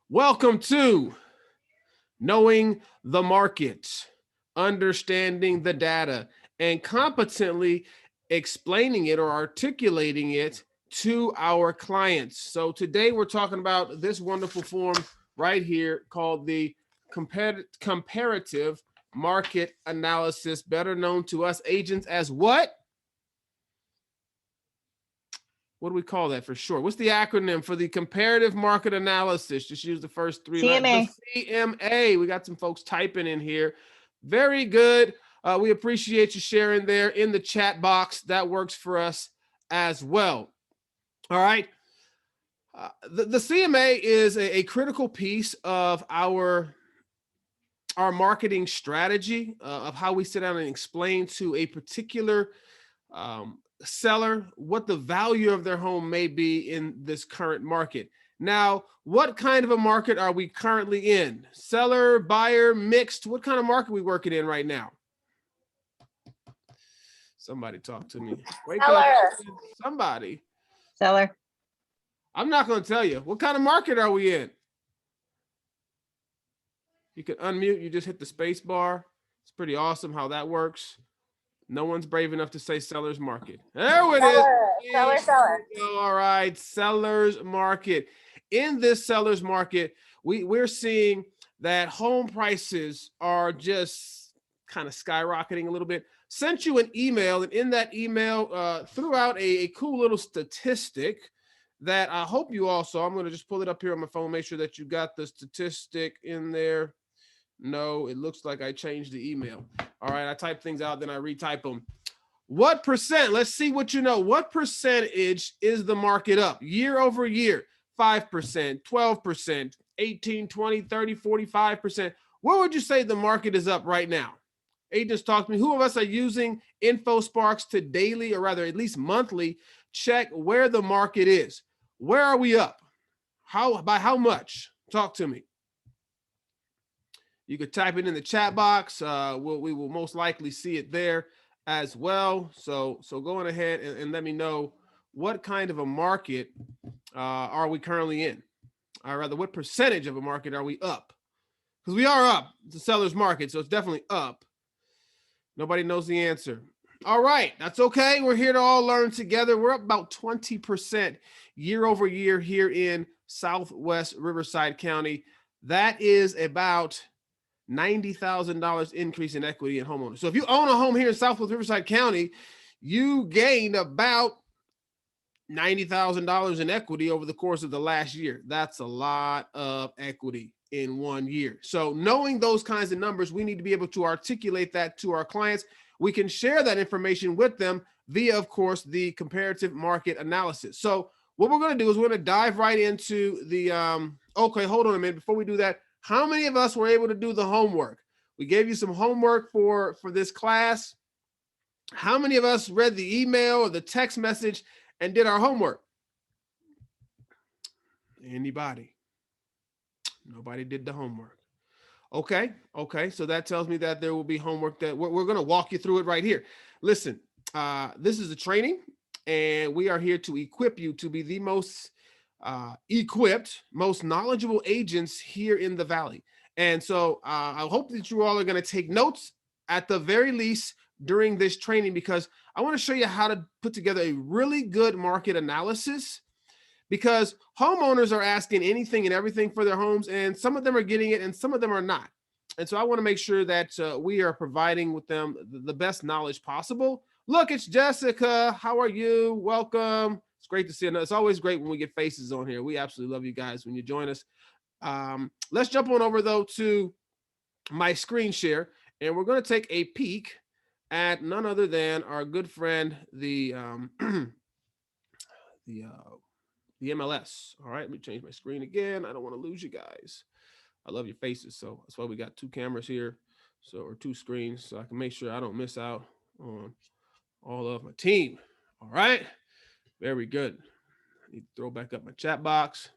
Welcome to Knowing the Market, Understanding the Data, and competently explaining it or articulating it to our clients. So today we're talking about this wonderful form right here called the comparative market analysis, better known to us agents as what? What do we call that for short? What's the acronym for the comparative market analysis? Just use the first three letters. CMA. The CMA. We got some folks typing in here. Very good. We appreciate you sharing there in the chat box. That works for us as well. All right. The CMA is a critical piece of our marketing strategy of how we sit down and explain to a particular seller what the value of their home may be in this current market. Now, what kind of a market are we currently in? Seller, buyer, mixed? What kind of market are we working in right now? Somebody talk to me. Wake Seller. up. Somebody. Seller. I'm not going to tell you. What kind of market are we in? You can unmute. You just hit the space bar. It's pretty awesome how that works. No one's brave enough to say seller's market. There it is. Seller. All right, seller's market. In this seller's market, we're seeing that home prices are just kind of skyrocketing a little bit. Sent you an email, and in that email threw out a cool little statistic that I hope you all saw. I'm going to just pull it up here on my phone, make sure that you got the statistic in there. No, it looks like I changed the email. All right, I type things out, then I retype them. What percent? Let's see what you know. What percentage is the market up year over year? 5%, 12%, 18, 20, 30, 45%. Where would you say the market is up right now? Agents, talk to me. Who of us are using InfoSparks to daily, or rather at least monthly, check where the market is? Where are we up? By how much? Talk to me. You could type it in the chat box. We will most likely see it there as well. So going ahead and let me know what kind of a market are we currently in? Or rather, what percentage of a market are we up? Because we are up. It's a seller's market, so it's definitely up. Nobody knows the answer. All right, that's okay. We're here to all learn together. We're up about 20% year over year here in Southwest Riverside County. That is about $90,000 increase in equity in homeowners. So if you own a home here in Southwest Riverside County, you gained about $90,000 in equity over the course of the last year. That's a lot of equity in 1 year. So knowing those kinds of numbers, we need to be able to articulate that to our clients. We can share that information with them via, of course, the comparative market analysis. So what we're going to do is we're going to dive right into the, okay, hold on a minute. Before we do that, how many of us were able to do the homework? We gave you some homework for this class. How many of us read the email or the text message and did our homework? Anybody? Nobody did the homework. Okay. So that tells me that there will be homework that we're going to walk you through it right here. Listen, this is a training, and we are here to equip you to be the most equipped, most knowledgeable agents here in the Valley. And so I hope that you all are going to take notes at the very least during this training, because I want to show you how to put together a really good market analysis, because homeowners are asking anything and everything for their homes, and some of them are getting it and some of them are not. And so I want to make sure that we are providing with them the best knowledge possible. Look, it's Jessica. How are you? Welcome. It's great to see you. It's always great when we get faces on here. We absolutely love you guys when you join us. Let's jump on over, though, to my screen share, and we're going to take a peek at none other than our good friend, the MLS. All right, let me change my screen again. I don't want to lose you guys. I love your faces, so that's why we got two cameras here, or two screens, so I can make sure I don't miss out on all of my team. All right, very good. I need to throw back up my chat box.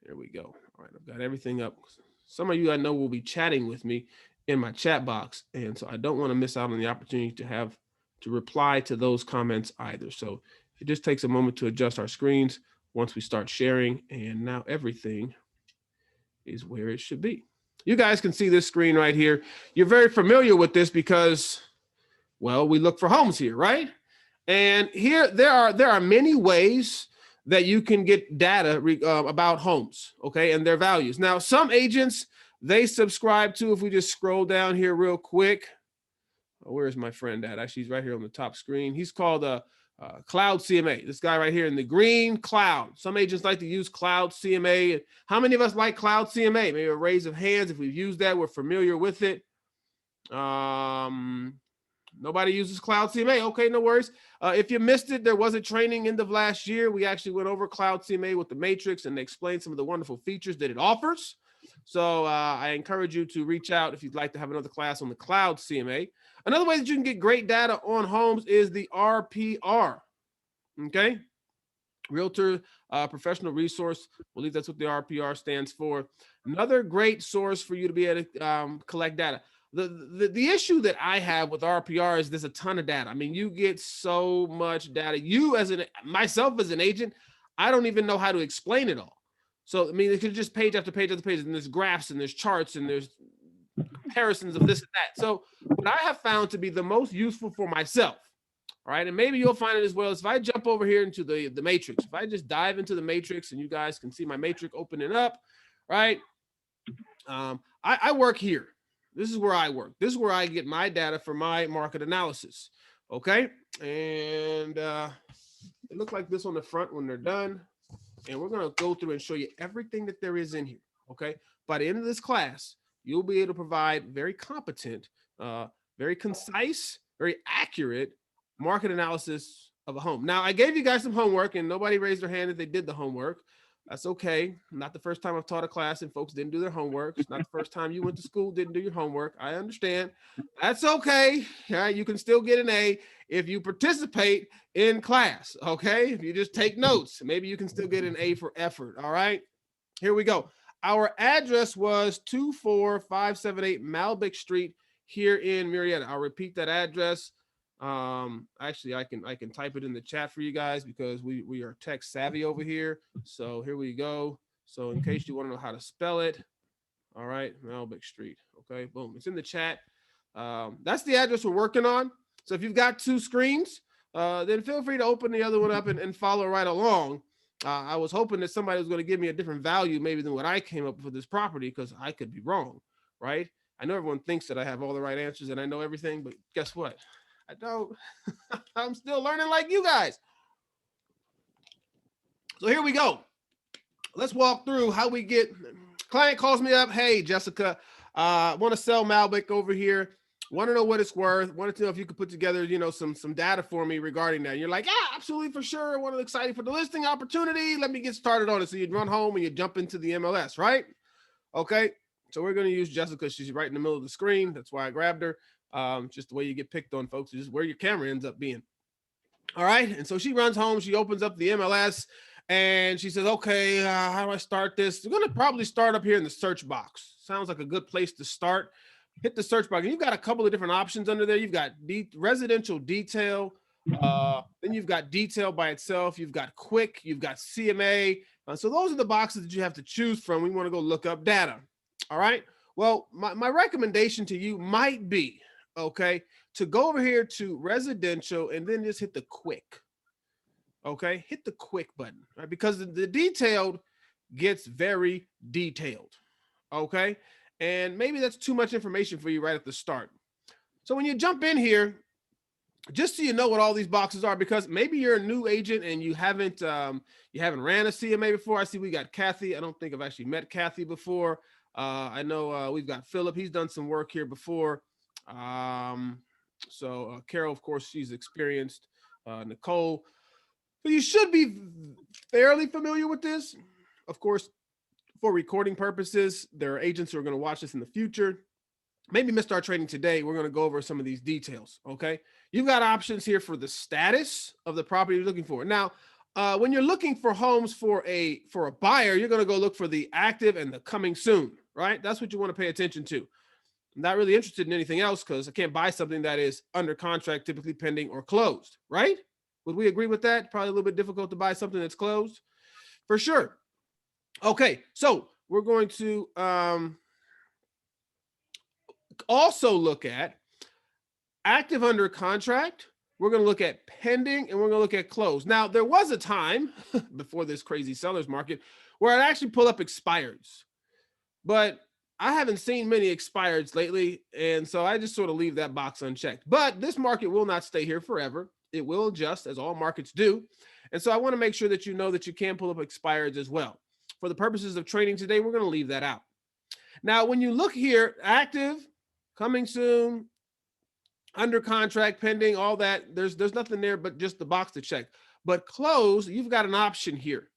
There we go. All right, I've got everything up. Some of you I know will be chatting with me in my chat box, and so I don't want to miss out on the opportunity to reply to those comments either. So it just takes a moment to adjust our screens once we start sharing, and now everything is where it should be. You guys can see this screen right here. You're very familiar with this because, well, we look for homes here, right? And here there are many ways that you can get data about homes, okay, and their values. Now, some agents, they subscribe to, if we just scroll down here real quick, where's my friend at? Actually, he's right here on the top screen. He's called Cloud CMA. This guy right here in the green, Cloud. Some agents like to use Cloud CMA. How many of us like Cloud CMA? Maybe a raise of hands if we've used that. We're familiar with it. Nobody uses Cloud CMA. Okay, no worries. If you missed it, there was a training end of last year. We actually went over Cloud CMA with the Matrix and explained some of the wonderful features that it offers. So I encourage you to reach out if you'd like to have another class on the Cloud CMA. Another way that you can get great data on homes is the RPR. Okay, Realtor Professional Resource. I believe that's what the RPR stands for. Another great source for you to be able to collect data. The issue that I have with RPR is there's a ton of data. I mean, you get so much data. Myself as an agent, I don't even know how to explain it all. So, I mean, it could just page after page after page, and there's graphs and there's charts and there's comparisons of this and that. So what I have found to be the most useful for myself, all right, and maybe you'll find it as well, is if I jump over here into the matrix, if I just dive into the matrix and you guys can see my matrix opening up, right? I work here. This is where I work. This is where I get my data for my market analysis. Okay. And it looks like this on the front when they're done. And we're going to go through and show you everything that there is in here. Okay. By the end of this class, you'll be able to provide very competent, very concise, very accurate market analysis of a home. Now, I gave you guys some homework and nobody raised their hand if they did the homework. That's okay. Not the first time I've taught a class and folks didn't do their homework. It's not the first time you went to school, didn't do your homework. I understand. That's okay. All right. You can still get an A if you participate in class. Okay. If you just take notes, maybe you can still get an A for effort. All right. Here we go. Our address was 24578 Malbec Street here in Marietta. I'll repeat that address. Actually, I can type it in the chat for you guys because we are tech savvy over here. So here we go. So in case you want to know how to spell it, all right, Malbec Street. Okay, boom, it's in the chat. That's the address we're working on. So if you've got two screens, then feel free to open the other one up and follow right along. I was hoping that somebody was going to give me a different value maybe than what I came up with for this property, because I could be wrong, right? I know everyone thinks that I have all the right answers and I know everything, but guess what? I don't. I'm still learning like you guys. So here we go. Let's walk through how we get. Client calls me up. Hey, Jessica, want to sell Malbec over here. Want to know what it's worth. Wanted to know if you could put together, some data for me regarding that. And you're like, yeah, absolutely, for sure. Want to excited for the listing opportunity. Let me get started on it. So you'd run home and you jump into the MLS, right? Okay. So we're going to use Jessica. She's right in the middle of the screen. That's why I grabbed her. Just the way you get picked on, folks, is just where your camera ends up being. All right. And so she runs home. She opens up the MLS and she says, okay, how do I start this? We're going to probably start up here in the search box. Sounds like a good place to start. Hit the search box. And you've got a couple of different options under there. You've got residential detail. Then you've got detail by itself. You've got quick. You've got CMA. So those are the boxes that you have to choose from. We want to go look up data. All right. Well, my recommendation to you might be, okay, to go over here to residential and then just hit the quick. Okay, hit the quick button, right? Because the detailed gets very detailed. Okay, and maybe that's too much information for you right at the start. So when you jump in here, just so you know what all these boxes are, because maybe you're a new agent and you haven't ran a CMA before. I see we got Kathy. I don't think I've actually met Kathy before. I know we've got Philip. He's done some work here before. So Carol, of course, she's experienced. Nicole. So you should be fairly familiar with this. Of course, for recording purposes, there are agents who are going to watch this in the future. Maybe missed our training today. We're going to go over some of these details. Okay. You've got options here for the status of the property you're looking for. Now, when you're looking for homes for a buyer, you're going to go look for the active and the coming soon, right? That's what you want to pay attention to. I'm not really interested in anything else because I can't buy something that is under contract, typically pending or closed, right? Would we agree with that? Probably a little bit difficult to buy something that's closed, for sure. Okay, so we're going to also look at active under contract. We're going to look at pending, and we're going to look at close. Now, there was a time before this crazy seller's market where I'd actually pull up expireds, but I haven't seen many expireds lately, and so I just sort of leave that box unchecked. But this market will not stay here forever. It will adjust, as all markets do. And so I want to make sure that you know that you can pull up expireds as well. For the purposes of trading today, we're going to leave that out. Now, when you look here, active, coming soon, under contract, pending, all that, there's nothing there but just the box to check. But close, you've got an option here.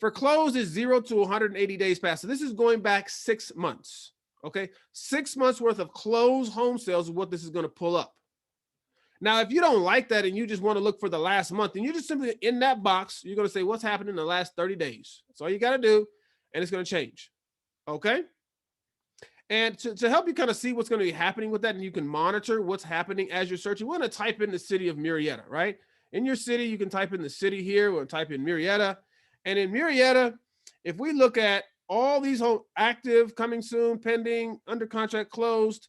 For close is 0 to 180 days past. So this is going back 6 months. Okay, 6 months worth of closed home sales is what this is going to pull up. Now, if you don't like that and you just want to look for the last month, and you just simply in that box, you're going to say what's happened in the last 30 days. That's all you got to do, and it's going to change. Okay. And to help you kind of see what's going to be happening with that, and you can monitor what's happening as you're searching, we're going to type in the city of Murrieta, right? In your city, you can type in the city here. We'll type in Murrieta. And in Murrieta, if we look at all these home active, coming soon, pending, under contract, closed,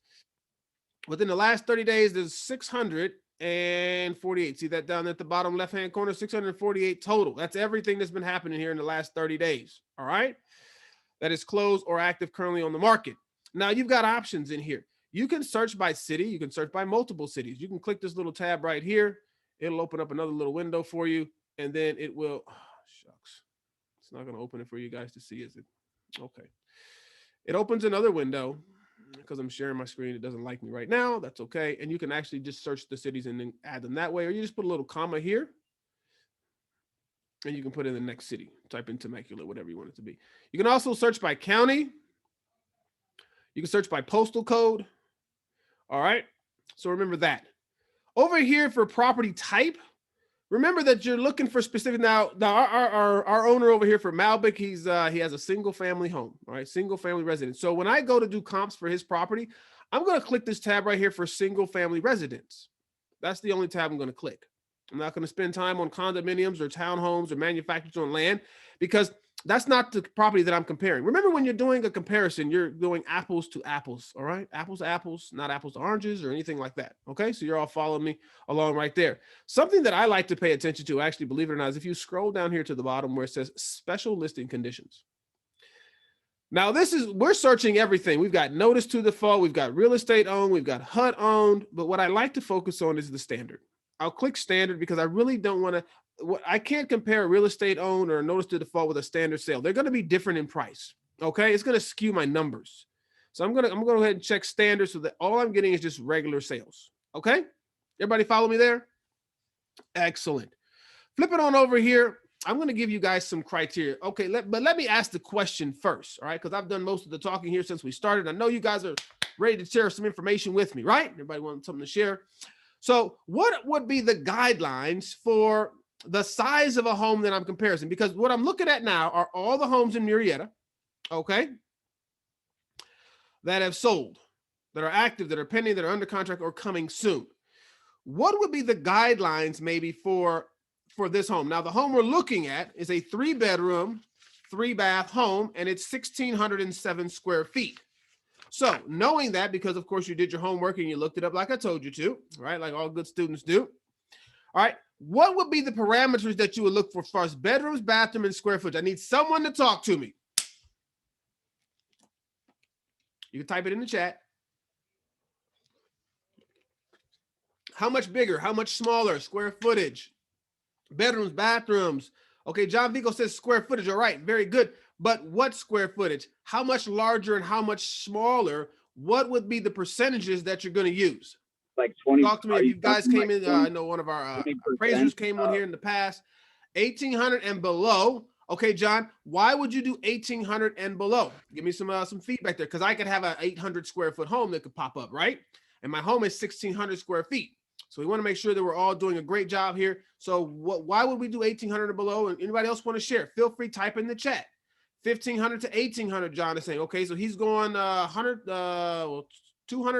within the last 30 days, there's 648. See that down at the bottom left-hand corner, 648 total. That's everything that's been happening here in the last 30 days, all right? That is closed or active currently on the market. Now, you've got options in here. You can search by city. You can search by multiple cities. You can click this little tab right here. It'll open up another little window for you, and then it will, oh, shucks. It's not going to open it for you guys to see, is it? Okay. It opens another window because I'm sharing my screen. It doesn't like me right now. That's okay. And you can actually just search the cities and then add them that way, or you just put a little comma here, and you can put in the next city. Type in Temecula, whatever you want it to be. You can also search by county. You can search by postal code. All right. So remember that. Over here for property type, remember that you're looking for specific. Now our owner over here for Malbec, he has a single family home. All right. Single family residence. So when I go to do comps for his property, I'm going to click this tab right here for single family residence. That's the only tab I'm going to click. I'm not going to spend time on condominiums or townhomes or manufacturers on land, because that's not the property that I'm comparing. Remember, when you're doing a comparison, you're doing apples to apples, all right? Apples to apples, not apples to oranges or anything like that, okay? So you're all following me along right there. Something that I like to pay attention to, actually, believe it or not, is if you scroll down here to the bottom where it says special listing conditions. Now, we're searching everything. We've got notice to default, we've got real estate owned, we've got HUD owned, but what I like to focus on is the standard. I'll click standard because I really don't want to. I can't compare a real estate owned or a notice to default with a standard sale. They're going to be different in price. Okay, it's going to skew my numbers. So I'm going to go ahead and check standard so that all I'm getting is just regular sales. Okay, everybody follow me there? Excellent. Flip it on over here. I'm going to give you guys some criteria. Okay, but let me ask the question first. All right, because I've done most of the talking here since we started. I know you guys are ready to share some information with me, right? Everybody wants something to share. So what would be the guidelines for the size of a home that I'm comparing? Because what I'm looking at now are all the homes in Murrieta, okay, that have sold, that are active, that are pending, that are under contract or coming soon. What would be the guidelines maybe for this home? Now, the home we're looking at is a 3-bedroom, 3-bath home, and it's 1,607 square feet. So knowing that, because of course you did your homework and you looked it up like I told you to, right? Like all good students do. All right. What would be the parameters that you would look for as far as bedrooms, bathroom, and square footage? I need someone to talk to me. You can type it in the chat. How much bigger? How much smaller? Square footage, bedrooms, bathrooms. Okay, John Vigo says square footage. All right, very good. But what square footage? How much larger and how much smaller? What would be the percentages that you're going to use? Like 20. Talk to me. If you guys came in, I know one of our appraisers came on here in the past. 1,800 and below. Okay, John, why would you do 1,800 and below? Give me some feedback there, because I could have an 800 square foot home that could pop up, right? And my home is 1,600 square feet. So we want to make sure that we're all doing a great job here. So why would we do 1,800 or below? And anybody else want to share? Feel free, type in the chat. 1,500 to 1,800, John is saying. Okay, so he's going 200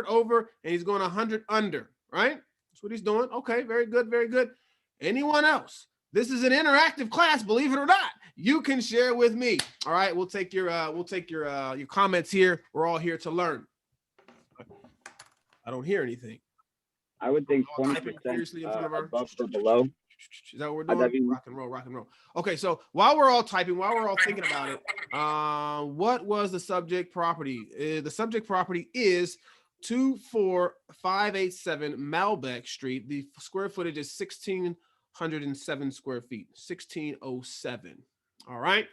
over, and he's going 100 under, right? That's what he's doing. Okay, very good, very good. Anyone else? This is an interactive class, believe it or not. you can share with me. All right, we'll take your comments here. We're all here to learn. I don't hear anything. I would think 20% above or below. Is that what we're doing? Rock and roll, rock and roll. Okay, so while we're all typing, while we're all thinking about it, what was the subject property? The subject property is 24587 Malbec Street. The square footage is 1,607 square feet, 1607. All right.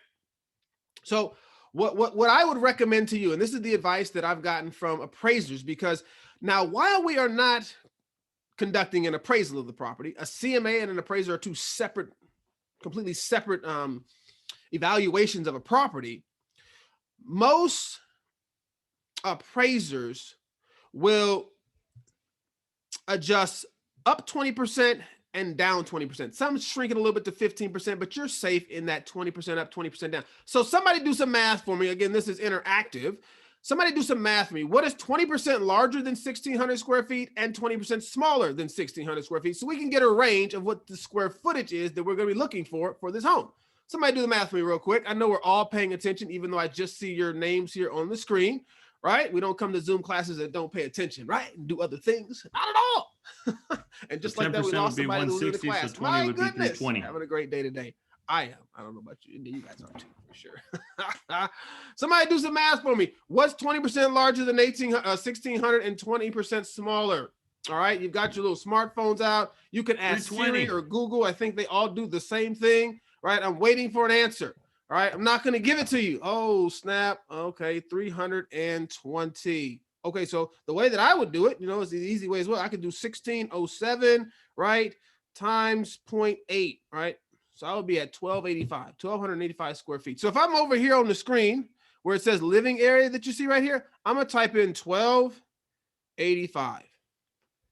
So what I would recommend to you, and this is the advice that I've gotten from appraisers, because now while we are not conducting an appraisal of the property, a CMA and an appraiser are two separate, completely separate evaluations of a property. Most appraisers will adjust up 20% and down 20%. Some shrink it a little bit to 15%, but you're safe in that 20% up, 20% down. So somebody do some math for me. Again, this is interactive. Somebody do some math for me. What is 20% larger than 1,600 square feet and 20% smaller than 1,600 square feet? So we can get a range of what the square footage is that we're going to be looking for this home. Somebody do the math for me real quick. I know we're all paying attention, even though I just see your names here on the screen, right? We don't come to Zoom classes that don't pay attention, right? And do other things. Not at all. And just like that, we lost somebody to lose the class. So my goodness, having a great day today. I am. I don't know about you. You guys are too, for sure. Somebody do some math for me. What's 20% larger than 1,600 and 20% smaller? All right. You've got your little smartphones out. You can ask Siri or Google. I think they all do the same thing, right? I'm waiting for an answer. All right. I'm not going to give it to you. Oh, snap. Okay. 320. Okay. So the way that I would do it, is the easy way as well. I could do 1607, right? Times 0.8, right? So I would be at 1,285 square feet. So if I'm over here on the screen where it says living area that you see right here, I'm going to type in 1,285.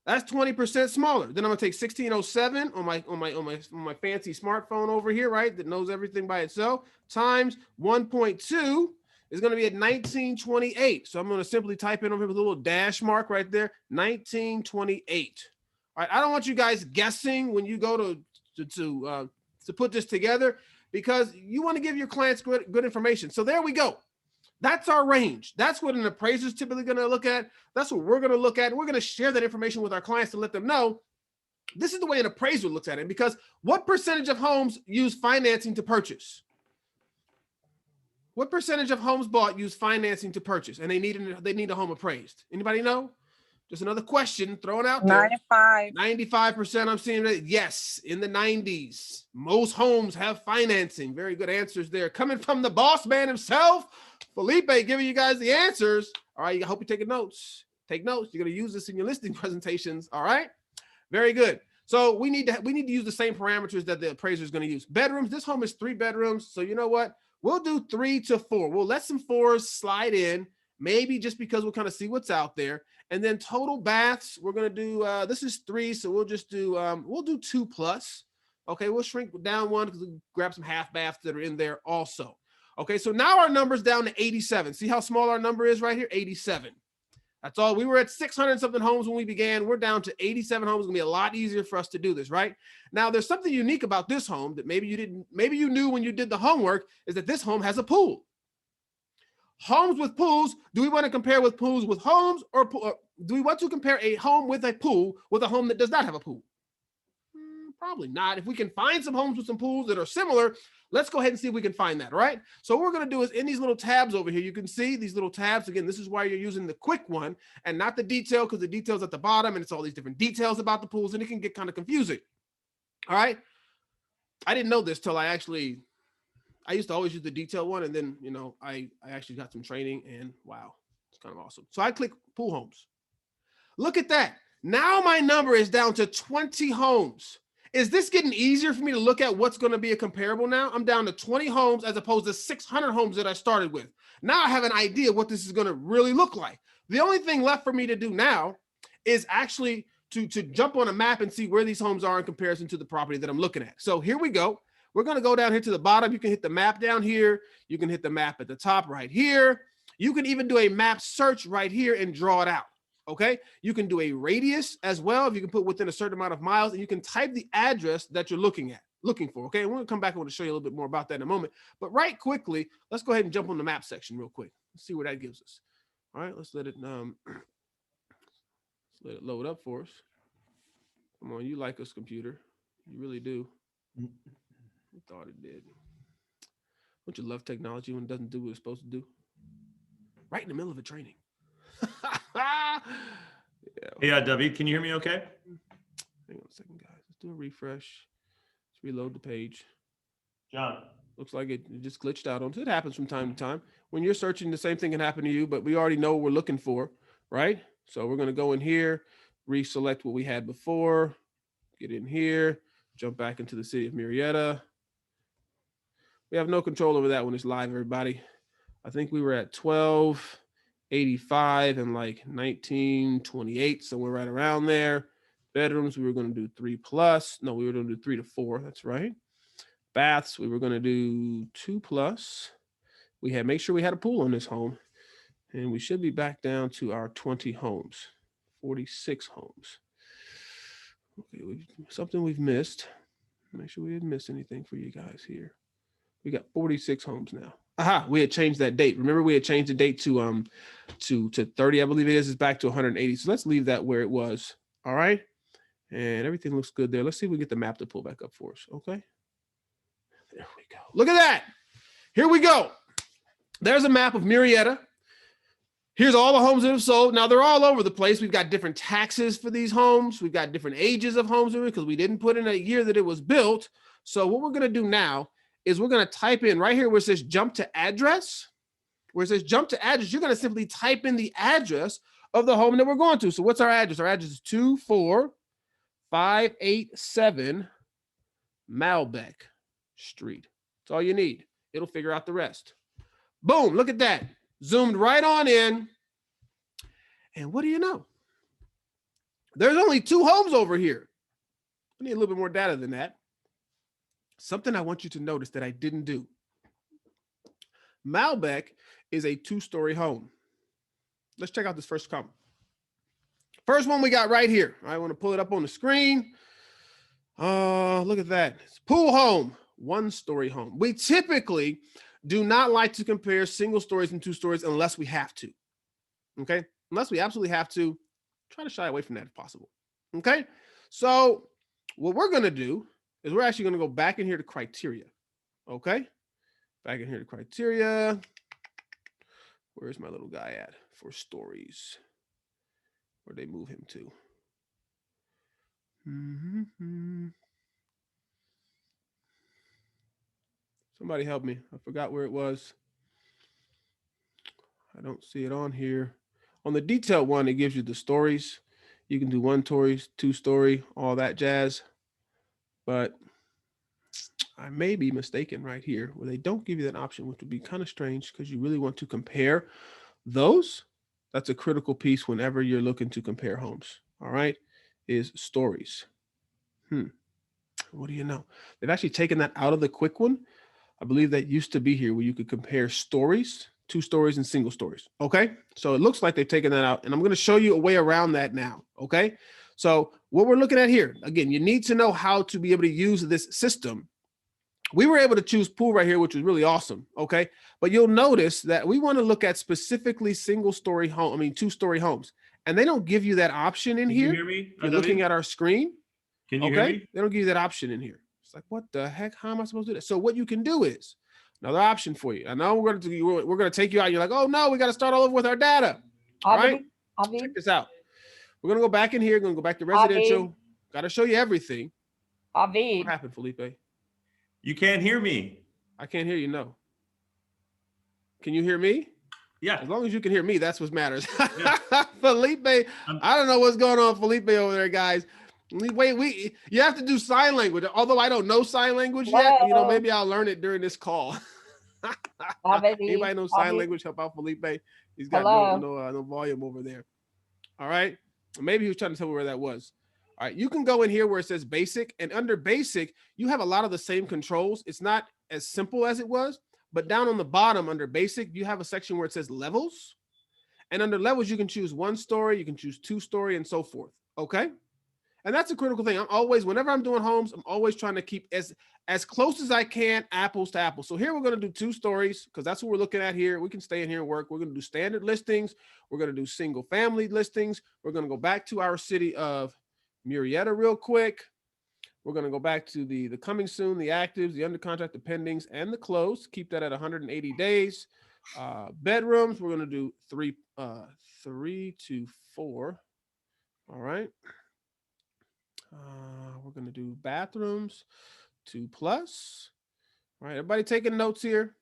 That's 20% smaller. Then I'm going to take 1607 on my fancy smartphone over here, right? That knows everything by itself, times 1.2 is going to be at 1928. So I'm going to simply type in over here with a little dash mark right there, 1928. All right. I don't want you guys guessing when you go to put this together, because you want to give your clients good information. So there we go. That's our range. That's what an appraiser is typically going to look at. That's what we're going to look at. We're going to share that information with our clients to let them know this is the way an appraiser looks at it. Because what percentage of homes use financing to purchase? What percentage of homes bought use financing to purchase, and they need a home appraised? Anybody know? Just another question thrown out there. 95%. I'm seeing that. Yes, in the 90s. Most homes have financing. Very good answers there. Coming from the boss man himself, Felipe, giving you guys the answers. All right, I hope you're taking notes. Take notes. You're going to use this in your listing presentations. All right. Very good. So we need to use the same parameters that the appraiser is going to use. Bedrooms. This home is 3 bedrooms. So you know what? We'll do 3 to 4. We'll let some 4s slide in, maybe just because we'll kind of see what's out there. And then total baths, we're going to do, this is 3. So we'll just do, we'll do 2 plus. Okay. We'll shrink down 1 because we'll grab some half baths that are in there also. Okay. So now our number's down to 87. See how small our number is right here? 87. That's all. We were at 600 something homes when we began. We're down to 87 homes. It's gonna be a lot easier for us to do this, right? Now, there's something unique about this home that maybe you knew when you did the homework, is that this home has a pool. Homes with pools, do we want to compare with pools with homes, or do we want to compare a home with a pool with a home that does not have a pool? Probably not. If we can find some homes with some pools that are similar, let's go ahead and see if we can find that, all right? So what we're going to do is in these little tabs over here, you can see these little tabs. Again, this is why you're using the quick one and not the detail, because the detail's at the bottom and it's all these different details about the pools and it can get kind of confusing. All right. I didn't know this till I used to always use the detail one. And then, I actually got some training and wow, it's kind of awesome. So I click pool homes. Look at that. Now my number is down to 20 homes. Is this getting easier for me to look at what's going to be a comparable now? I'm down to 20 homes as opposed to 600 homes that I started with. Now I have an idea what this is going to really look like. The only thing left for me to do now is actually to jump on a map and see where these homes are in comparison to the property that I'm looking at. So here we go. We're going to go down here to the bottom. You can hit the map down here. You can hit the map at the top right here. You can even do a map search right here and draw it out. Okay. You can do a radius as well. If you can put within a certain amount of miles, and you can type the address that you're looking at. looking for. Okay, and we'll come back and want to show you a little bit more about that in a moment. But right quickly, let's go ahead and jump on the map section real quick. Let's see what that gives us. All right, let's let it load up for us. Come on, you like us, computer. You really do. I thought it did. Don't you love technology when it doesn't do what it's supposed to do? Right in the middle of a training. Yeah. Hey, David, can you hear me okay? Hang on a second, guys. Let's do a refresh. Let's reload the page. John. Looks like it just glitched out on. It happens from time to time. When you're searching, the same thing can happen to you, but we already know what we're looking for, right? So we're going to go in here, reselect what we had before, get in here, jump back into the city of Marietta. We have no control over that when it's live, everybody. I think we were at 1285 and like 1928, so we're right around there. Bedrooms, we were going to do 3+. No, we were going to do 3 to 4. That's right. Baths, we were going to do 2+. We had make sure we had a pool on this home, and we should be back down to our 20 homes, 46 homes. Okay, something we've missed. Make sure we didn't miss anything for you guys here. We got 46 homes now. Aha, we had changed that date. Remember, we had changed the date to 30, I believe it is. It's back to 180. So let's leave that where it was. All right. And everything looks good there. Let's see if we get the map to pull back up for us. Okay. There we go. Look at that. Here we go. There's a map of Marietta. Here's all the homes that have sold. Now they're all over the place. We've got different taxes for these homes. We've got different ages of homes because we didn't put in a year that it was built. So what we're going to do now is we're going to type in right here where it says jump to address. Where it says jump to address, you're going to simply type in the address of the home that we're going to. So what's our address? Our address is 24587 Malbec Street. That's all you need. It'll figure out the rest. Boom, look at that. Zoomed right on in. And what do you know? There's only 2 homes over here. I need a little bit more data than that. Something I want you to notice that I didn't do. Malbec is a 2-story home. Let's check out this first comment. First one we got right here. I want to pull it up on the screen. Look at that. It's pool home, 1-story home. We typically do not like to compare single stories and 2 stories unless we have to. Okay? Unless we absolutely have to, try to shy away from that if possible. Okay? So what we're going to do is we're actually going to go back in here to criteria. Okay? Back in here to criteria. Where's my little guy at for stories? Where'd they move him to? Somebody help me. I forgot where it was. I don't see it on here. On the detailed one, it gives you the stories. You can do 1 story, 2 story, all that jazz. But I may be mistaken right here where they don't give you that option, which would be kind of strange because you really want to compare those. That's a critical piece whenever you're looking to compare homes. All right, is stories. What do you know? They've actually taken that out of the quick one. I believe that used to be here where you could compare stories, 2 stories and single stories. Okay, so it looks like they've taken that out, and I'm going to show you a way around that now. Okay, so what we're looking at here, again, you need to know how to be able to use this system. We were able to choose pool right here, which was really awesome. Okay, but you'll notice that we want to look at specifically 2-story homes, and they don't give you that option in here. Can you hear me? If you're looking at our screen. Can you hear me? They don't give you that option in here. It's like, what the heck? How am I supposed to do that? So what you can do is another option for you. I know we're going to take you out. You're like, oh no, we got to start all over with our data. All right. Check this out. We're going to go back in here. We're going to go back to residential. Got to show you everything. What happened, Felipe? You can't hear me. I can't hear you. No. Can you hear me? Yeah. As long as you can hear me, that's what matters. Yeah. Felipe, I don't know what's going on, Felipe over there, guys. Wait, you have to do sign language. Although I don't know sign language yet, maybe I'll learn it during this call. Anybody know sign language? Help out Felipe. He's got no volume over there. All right. Maybe he was trying to tell me where that was. All right. You can go in here where it says basic, and under basic, you have a lot of the same controls. It's not as simple as it was, but down on the bottom under basic, you have a section where it says levels. And under levels, you can choose 1 story, you can choose 2 story, and so forth. Okay. And that's a critical thing. I'm always, whenever I'm doing homes, I'm always trying to keep as close as I can, apples to apples. So here we're going to do 2 stories because that's what we're looking at here. We can stay in here and work. We're going to do standard listings. We're going to do single family listings. We're going to go back to our city of Murrieta real quick. We're going to go back to the coming soon, the actives, the under contract, the pendings, and the close. Keep that at 180 days. Bedrooms, we're going to do 3 to 4. All right. We're going to do bathrooms, 2+. All right, everybody taking notes here.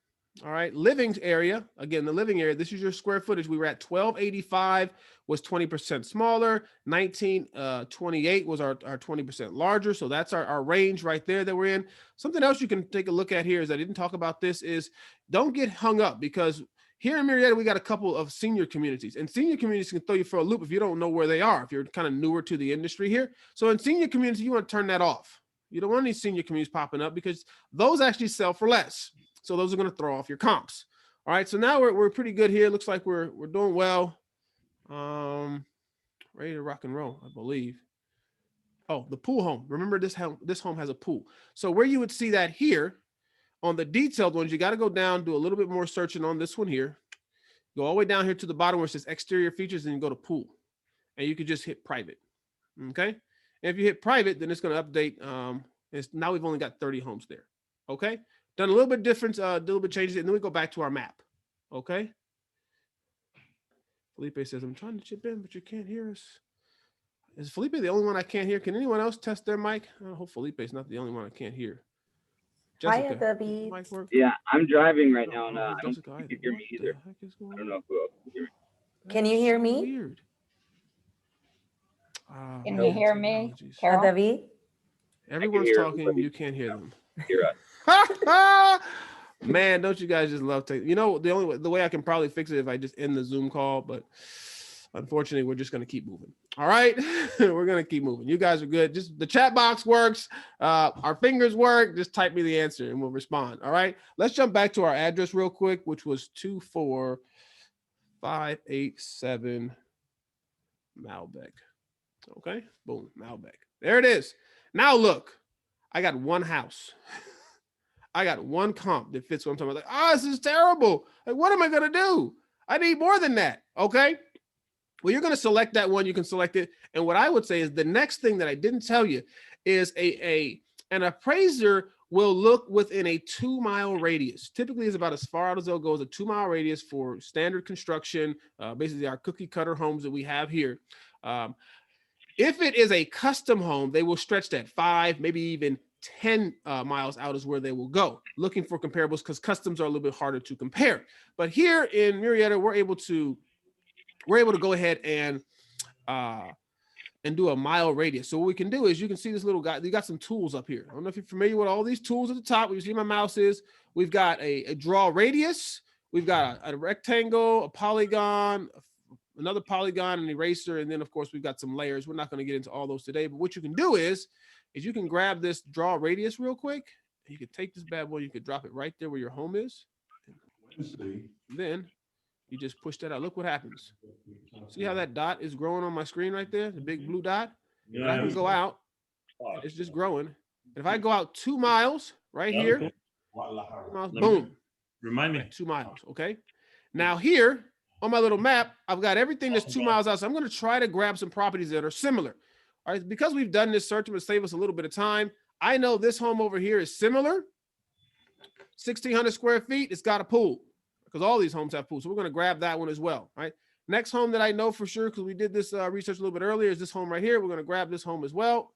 All right, living area. Again, the living area, this is your square footage. We were at 1285, was 20% smaller. 1928 was our 20% larger. So that's our range right there that we're in. Something else you can take a look at here is I didn't talk about this is don't get hung up because here in Murrieta, we got a couple of senior communities, and senior communities can throw you for a loop if you don't know where they are, if you're kind of newer to the industry here. So in senior communities, you want to turn that off. You don't want any senior communities popping up because those actually sell for less. So those are going to throw off your comps. All right. So now we're pretty good here. Looks like we're doing well. Ready to rock and roll, I believe. Oh, the pool home. Remember this home has a pool. So where you would see that here on the detailed ones, you got to go down, do a little bit more searching on this one here. Go all the way down here to the bottom where it says exterior features, and you go to pool. And you can just hit private. Okay. And if you hit private, then it's going to update. Now we've only got 30 homes there. Okay. Done a little bit different, a little bit changes, and then we go back to our map. Okay. Felipe says, I'm trying to chip in, but you can't hear us. Is Felipe the only one I can't hear? Can anyone else test their mic? I hope Felipe is not the only one I can't hear. Jessica, Hi, Debbie. mic work? Yeah, I'm driving right now, and I don't Jessica, think you can hear me either. I don't know if who else can hear me. Can you hear me? Weird. Can you hear me, technologies. Carol? Debbie? Everyone's hear talking, everybody. you can't hear them. Hear us. Man, don't you guys just love you know, the way I can probably fix it if I just end the Zoom call, but unfortunately, we're just going to keep moving. All right. We're going to keep moving. You guys are good. Just the chat box works. Our fingers work. Just type me the answer and we'll respond. All right. Let's jump back to our address real quick, which was 24587 Malbec. Okay. Boom. Malbec. There it is. Now look, I got one house. I got one comp that fits what I'm talking about. Like, this is terrible. Like, what am I going to do? I need more than that. Okay. Well, you're going to select that one. You can select it. And what I would say is the next thing that I didn't tell you is an appraiser will look within a 2-mile radius. Typically, it's about as far out as they'll go as a 2-mile radius for standard construction, basically our cookie cutter homes that we have here. If it is a custom home, they will stretch that 5, maybe even 10 miles out is where they will go, looking for comparables because customs are a little bit harder to compare. But here in Murrieta, we're able to go ahead and do a mile radius. So what we can do is you can see this little guy. You got some tools up here. I don't know if you're familiar with all these tools at the top. Where you see my mouse is. We've got a draw radius. We've got a rectangle, a polygon, another polygon, an eraser, and then of course we've got some layers. We're not going to get into all those today. But what you can do is you can grab this draw radius real quick. You can take this bad boy. You could drop it right there where your home is. Then you just push that out. Look what happens. See how that dot is growing on my screen right there? The big blue dot? Yeah. I can go out. It's just growing. If I go out 2 miles right here, 2 miles, boom. Remind me. 2 miles, okay? Now here on my little map, I've got everything that's 2 miles out. So I'm going to try to grab some properties that are similar. All right, because we've done this search, to save us a little bit of time. I know this home over here is similar. 1,600 square feet. It's got a pool because all these homes have pools. So we're going to grab that one as well. All right. Next home that I know for sure, because we did this research a little bit earlier, is this home right here. We're going to grab this home as well.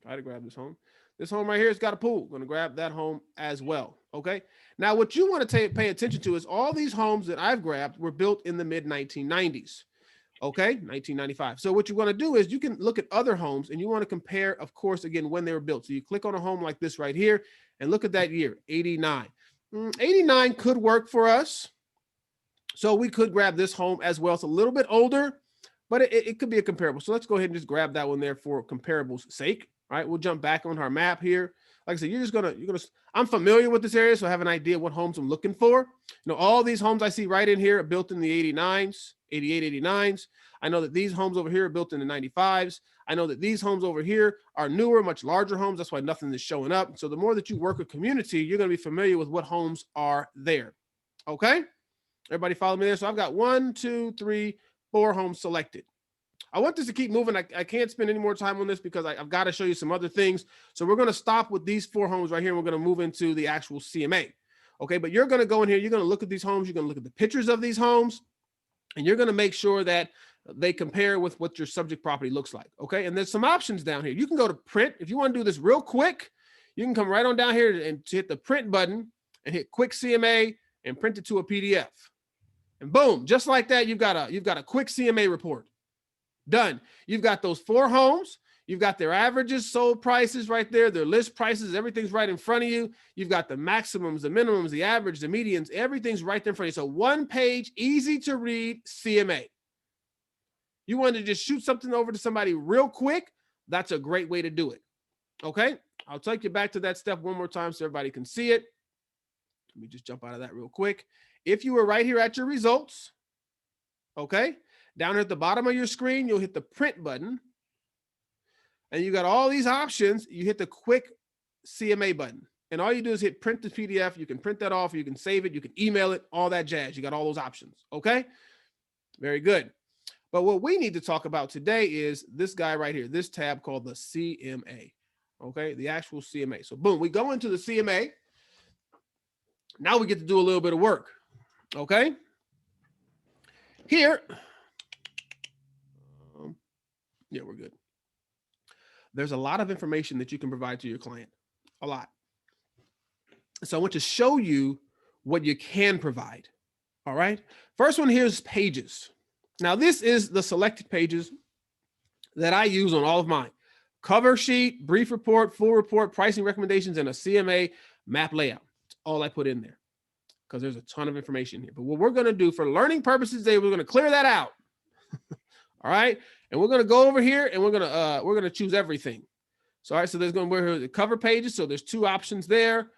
Try to grab this home. This home right here has got a pool. We're going to grab that home as well. Okay. Now, what you want to pay attention to is all these homes that I've grabbed were built in the mid 1990s. Okay, 1995. So what you want to do is you can look at other homes and you want to compare, of course, again, when they were built. So you click on a home like this right here and look at that year, 89. 89 could work for us. So we could grab this home as well. It's a little bit older, but it could be a comparable. So let's go ahead and just grab that one there for comparable's sake. All right, we'll jump back on our map here. Like I said, you're gonna, I'm familiar with this area, so I have an idea what homes I'm looking for. You know, all these homes I see right in here are built in the 89s. 88, 89s. I know that these homes over here are built in the 95s. I know that these homes over here are newer, much larger homes. That's why nothing is showing up. So the more that you work with community, you're going to be familiar with what homes are there. Okay? Everybody follow me there? So I've got 1, 2, 3, 4 homes selected. I want this to keep moving. I can't spend any more time on this because I've got to show you some other things. So we're going to stop with these 4 homes right here. And we're going to move into the actual CMA. Okay, but you're going to go in here. You're going to look at these homes. You're going to look at the pictures of these homes. And you're going to make sure that they compare with what your subject property looks like. Okay, and there's some options down here. You can go to print. If you want to do this real quick, you can come right on down here and hit the print button and hit quick CMA and print it to a PDF. And boom, just like that, you've got a quick CMA report. Done. You've got those 4 homes. You've got their averages, sold prices right there, their list prices, everything's right in front of you. You've got the maximums, the minimums, the average, the medians, everything's right there in front of you. So 1 page, easy to read CMA. You want to just shoot something over to somebody real quick, that's a great way to do it. Okay, I'll take you back to that step one more time so everybody can see it. Let me just jump out of that real quick. If you were right here at your results, okay, down at the bottom of your screen, you'll hit the print button. And you got all these options. You hit the quick CMA button. And all you do is hit print the PDF. You can print that off. You can save it. You can email it, all that jazz. You got all those options. Okay, very good. But what we need to talk about today is this guy right here, this tab called the CMA. Okay, the actual CMA. So boom, we go into the CMA. Now we get to do a little bit of work. Okay, here, yeah, we're good. There's a lot of information that you can provide to your client, a lot. So I want to show you what you can provide. All right. First one here is pages. Now this is the selected pages that I use on all of mine. Cover sheet, brief report, full report, pricing recommendations, and a CMA map layout. That's all I put in there because there's a ton of information here. But what we're going to do for learning purposes today, we're going to clear that out. All right. And we're going to go over here and we're going to choose everything. So, all right. So there's going to be the cover pages. So there's 2 options there.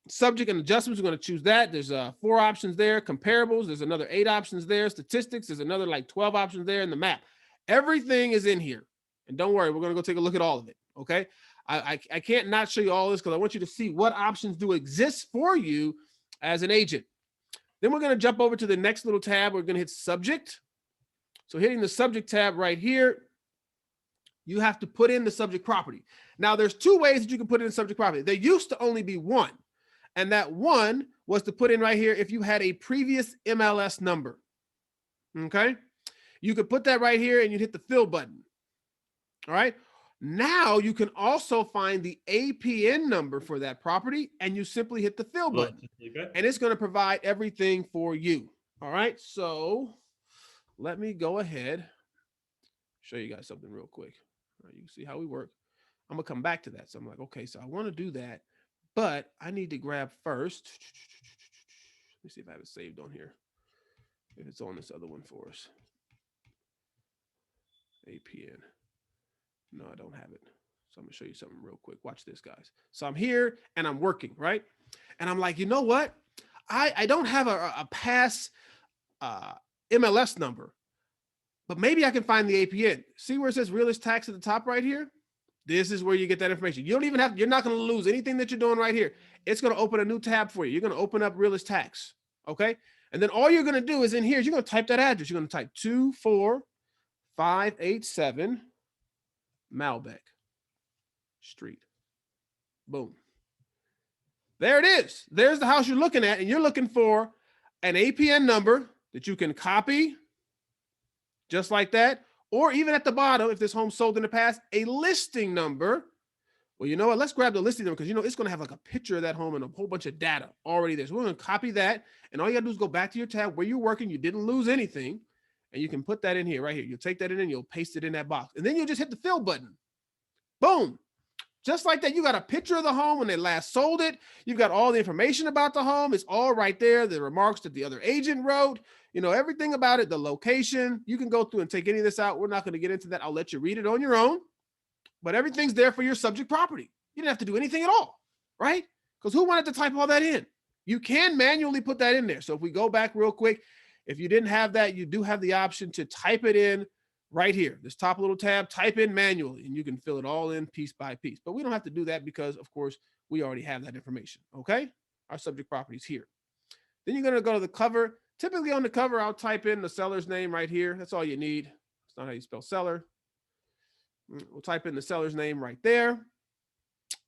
Subject and adjustments, we're going to choose that. There's 4 options there. Comparables, there's another 8 options there. Statistics, there's another like 12 options there in the map. Everything is in here. And don't worry, we're going to go take a look at all of it. Okay. I can't not show you all this because I want you to see what options do exist for you as an agent. Then we're going to jump over to the next little tab. We're going to hit subject. So hitting the subject tab right here, you have to put in the subject property. Now there's 2 ways that you can put in subject property. There used to only be 1. And that 1 was to put in right here if you had a previous MLS number. Okay. You could put that right here and you hit the fill button. All right. Now you can also find the APN number for that property and you simply hit the fill button. And it's going to provide everything for you. All right. So let me go ahead, show you guys something real quick. All right, you can see how we work. I'm going to come back to that. So I'm like, okay, so I want to do that, but I need to grab first. Let me see if I have it saved on here. If it's on this other one for us. APN. No, I don't have it. So I'm going to show you something real quick. Watch this, guys. So I'm here and I'm working, right? And I'm like, you know what? I don't have a pass MLS number, but maybe I can find the APN. See where it says realist tax at the top right here? This is where you get that information. You don't even have, you're not going to lose anything that you're doing right here. It's going to open a new tab for you. You're going to open up realist tax. Okay. And then all you're going to do is in here, you're going to type that address. You're going to type 24587 Malbec Street. Boom. There it is. There's the house you're looking at, and you're looking for an APN number that you can copy just like that. Or even at the bottom, if this home sold in the past, a listing number. Well, you know what? Let's grab the listing number because, you know, it's going to have like a picture of that home and a whole bunch of data already there. So we're going to copy that. And all you got to do is go back to your tab where you're working. You didn't lose anything. And you can put that in here, right here. You'll take that in and you'll paste it in that box. And then you'll just hit the fill button. Boom. Just like that, you got a picture of the home when they last sold it. You've got all the information about the home. It's all right there. The remarks that the other agent wrote, you know, everything about it, the location. You can go through and take any of this out. We're not going to get into that. I'll let you read it on your own. But everything's there for your subject property. You didn't have to do anything at all, right? Because who wanted to type all that in? You can manually put that in there. So if we go back real quick, If you didn't have that, you do have the option to type it in right here, this top little tab, type in manually, and you can fill it all in piece by piece. But we don't have to do that because, of course, we already have that information, okay? Our subject property is here. Then you're gonna go to the cover. Typically on the cover, I'll type in the seller's name right here. That's all you need. It's not how you spell seller. We'll type in the seller's name right there.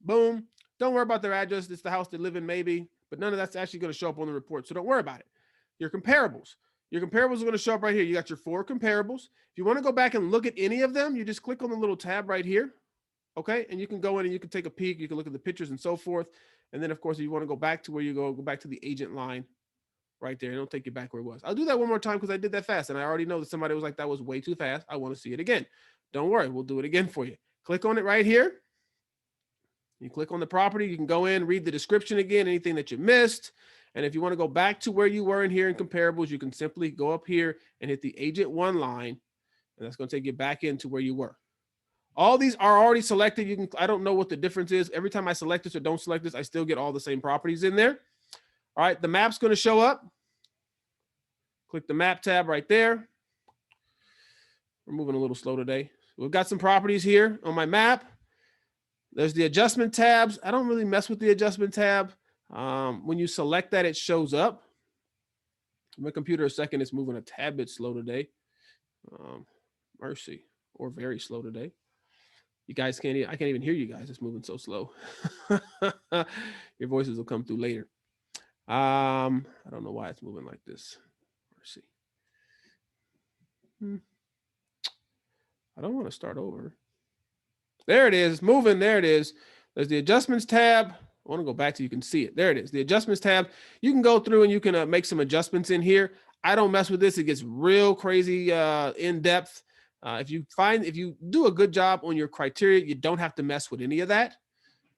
Boom. Don't worry about their address. It's the house they live in maybe, but none of that's actually going to show up on the report. So don't worry about it. Your comparables. Your comparables are going to show up right here. You got your 4 comparables. If you want to go back and look at any of them, you just click on the little tab right here. Okay. And you can go in and you can take a peek. You can look at the pictures and so forth. And then of course, if you want to go back to where you go back to the agent line right there. It'll take you back where it was. I'll do that one more time because I did that fast. And I already know that somebody was like, that was way too fast. I want to see it again. Don't worry. We'll do it again for you. Click on it right here. You click on the property. You can go in, read the description again, anything that you missed. And if you want to go back to where you were in here in comparables, you can simply go up here and hit the agent 1 line. And that's going to take you back into where you were. All these are already selected. You can, I don't know what the difference is. Every time I select this or don't select this, I still get all the same properties in there. All right, the map's going to show up. Click the map tab right there. We're moving a little slow today. We've got some properties here on my map. There's the adjustment tabs. I don't really mess with the adjustment tab. When you select that, it shows up. My computer a second, it's moving a tad bit slow today. Mercy, or very slow today. You guys I can't even hear you guys. It's moving so slow. Your voices will come through later. I don't know why it's moving like this. Let's see. I don't want to start over. There it is, moving. There it is. There's the adjustments tab. I want to go back so you can see it. There it is, the adjustments tab. You can go through and you can make some adjustments in here. I don't mess with this. It gets real crazy in depth. If you do a good job on your criteria, you don't have to mess with any of that.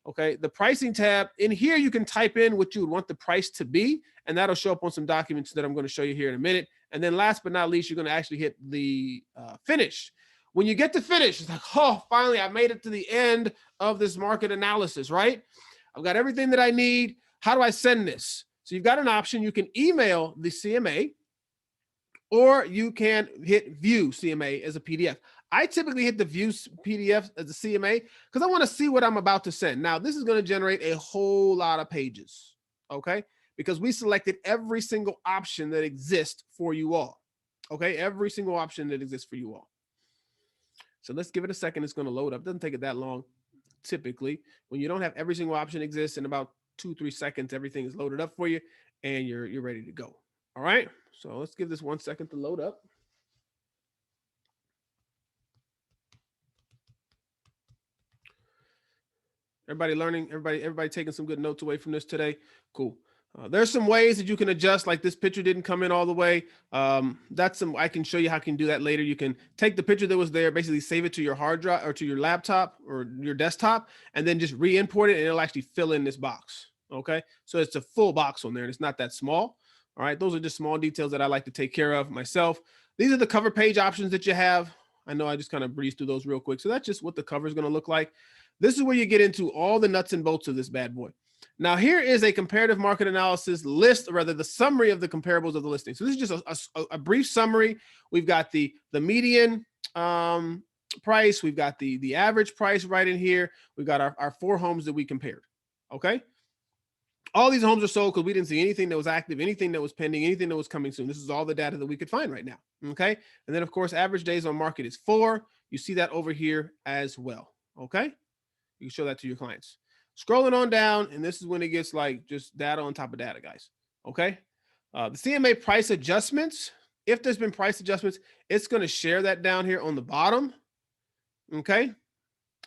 Okay, the pricing tab in here, you can type in what you would want the price to be, and that'll show up on some documents that I'm going to show you here in a minute. And then last but not least, you're going to actually hit the finish. When you get to finish, it's like, oh, finally, I made it to the end of this market analysis, right? I've got everything that I need. How do I send this? So you've got an option. You can email the CMA, or you can hit view CMA as a PDF. I typically hit the view PDF as a CMA because I want to see what I'm about to send. Now, this is going to generate a whole lot of pages, okay? Because we selected every single option that exists for you all, okay? Every single option that exists for you all. So let's give it a second. It's going to load up. It doesn't take it that long. Typically, when you don't have every single option exists, in about 2-3 seconds, everything is loaded up for you and you're ready to go. All right. So let's give this 1 second to load up. Everybody learning, everybody taking some good notes away from this today. Cool. There's some ways that you can adjust, like this picture didn't come in all the way. I can show you how you can do that later. You can take the picture that was there, basically save it to your hard drive or to your laptop or your desktop, and then just re-import it and it'll actually fill in this box. Okay. So it's a full box on there and it's not that small. All right. Those are just small details that I like to take care of myself. These are the cover page options that you have. I know I just kind of breezed through those real quick. So that's just what the cover is going to look like. This is where you get into all the nuts and bolts of this bad boy. Now, here is a comparative market analysis list, or rather the summary of the comparables of the listing. So this is just a brief summary. We've got the median price. We've got the average price right in here. We've got our 4 homes that we compared. Okay. All these homes are sold because we didn't see anything that was active, anything that was pending, anything that was coming soon. This is all the data that we could find right now. Okay. And then, of course, average days on market is 4. You see that over here as well. Okay. You can show that to your clients. Scrolling on down, and this is when it gets like just data on top of data, guys. Okay. The CMA price adjustments, if there's been price adjustments, it's going to share that down here on the bottom. Okay.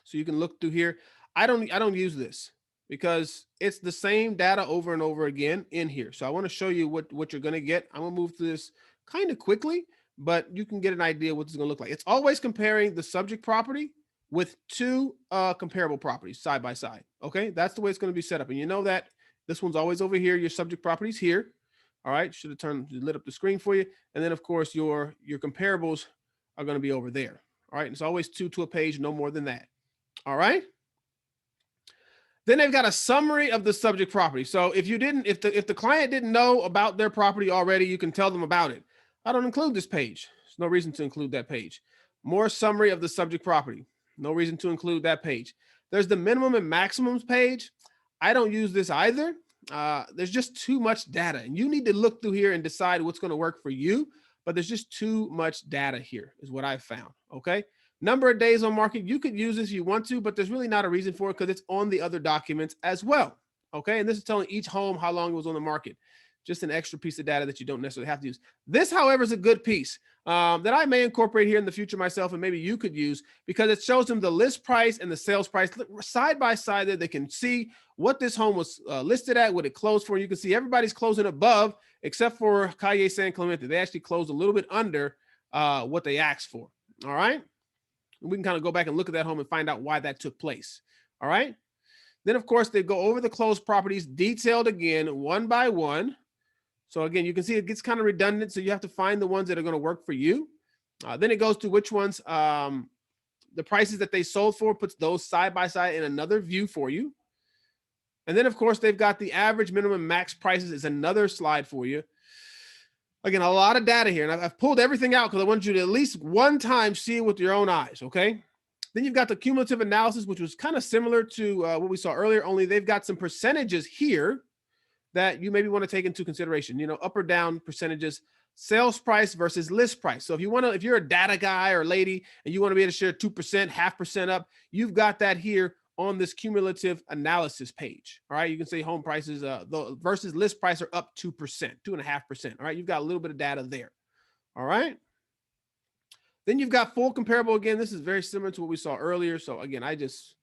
So you can look through here. I don't use this because it's the same data over and over again in here. So I want to show you what you're going to get. I'm going to move through this kind of quickly, but you can get an idea what this is going to look like. It's always comparing the subject property with 2 comparable properties side by side. Okay, that's the way it's going to be set up. And you know that this one's always over here. Your subject property's here. All right, should have lit up the screen for you. And then, of course, your comparables are going to be over there. All right, it's always 2 to a page, no more than that. All right. Then they've got a summary of the subject property. So if the client didn't know about their property already, you can tell them about it. I don't include this page. There's no reason to include that page. More summary of the subject property. No reason to include that page. There's the minimum and maximums page. I don't use this either. There's just too much data, and you need to look through here and decide what's going to work for you. But there's just too much data here is what I've found. Okay. Number of days on market. You could use this if you want to, but there's really not a reason for it because it's on the other documents as well. Okay. And this is telling each home how long it was on the market. Just an extra piece of data that you don't necessarily have to use. This, however, is a good piece that I may incorporate here in the future myself, and maybe you could use, because it shows them the list price and the sales price side by side there. They can see what this home was listed at, what it closed for. You can see everybody's closing above, except for Calle San Clemente. They actually closed a little bit under what they asked for. All right. And we can kind of go back and look at that home and find out why that took place. All right. Then, of course, they go over the closed properties detailed again, one by one. So again, you can see it gets kind of redundant. So you have to find the ones that are going to work for you. Then it goes to which ones, the prices that they sold for, puts those side by side in another view for you. And then, of course, they've got the average, minimum, max prices is another slide for you. Again, a lot of data here. And I've pulled everything out because I want you to at least one time see it with your own eyes, okay? Then you've got the cumulative analysis, which was kind of similar to what we saw earlier, only they've got some percentages here that you maybe want to take into consideration, you know, up or down percentages, sales price versus list price. So if you want to, if you're a data guy or lady and you want to be able to share 2%, 0.5% up, you've got that here on this cumulative analysis page. All right. You can say home prices versus list price are up 2%, 2.5%. All right. You've got a little bit of data there. All right. Then you've got full comparable. Again, this is very similar to what we saw earlier. So again, I just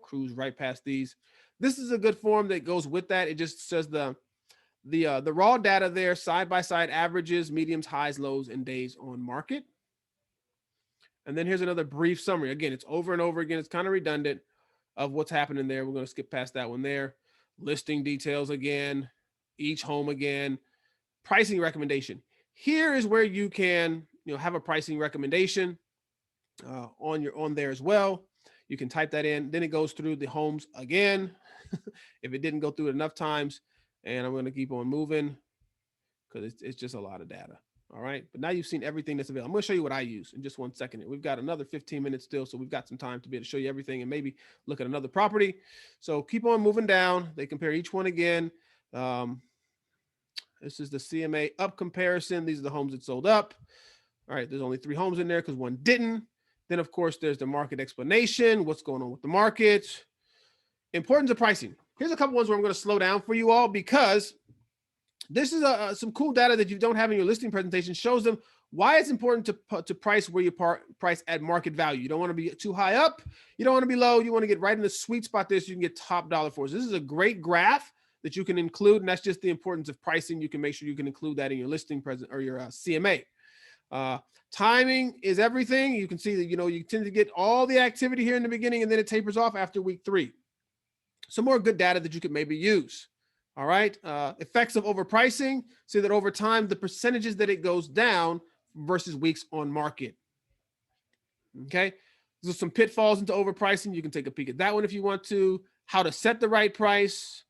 cruise right past these. This is a good form that goes with that. It just says the raw data there, side by side averages, mediums, highs, lows, and days on market. And then here's another brief summary. Again, it's over and over again. It's kind of redundant of what's happening there. We're going to skip past that one there. Listing details again, each home again, pricing recommendation. Here is where you can, you know, have a pricing recommendation on there as well. You can type that in. Then it goes through the homes again. If it didn't go through it enough times, and I'm going to keep on moving because it's just a lot of data. All right. But now you've seen everything that's available. I'm going to show you what I use in just 1 second. We've got another 15 minutes still. So we've got some time to be able to show you everything and maybe look at another property. So keep on moving down. They compare each one again. This is the CMA up comparison. These are the homes that sold up. All right. There's only 3 homes in there because one didn't. Then, of course, there's the market explanation. What's going on with the market? Importance of pricing. Here's a couple ones where I'm going to slow down for you all because this is some cool data that you don't have in your listing presentation. Shows them why it's important to price where you price at market value. You don't want to be too high up. You don't want to be low. You want to get right in the sweet spot there so you can get top dollar for it. So this is a great graph that you can include, and that's just the importance of pricing. You can make sure you can include that in your listing present or your CMA. Timing is everything. You can see that, you know, you tend to get all the activity here in the beginning and then it tapers off after week 3. Some more good data that you could maybe use. All right. Effects of overpricing. See that over time, the percentages that it goes down versus weeks on market. Okay. There's some pitfalls into overpricing. You can take a peek at that one if you want to. How to set the right price.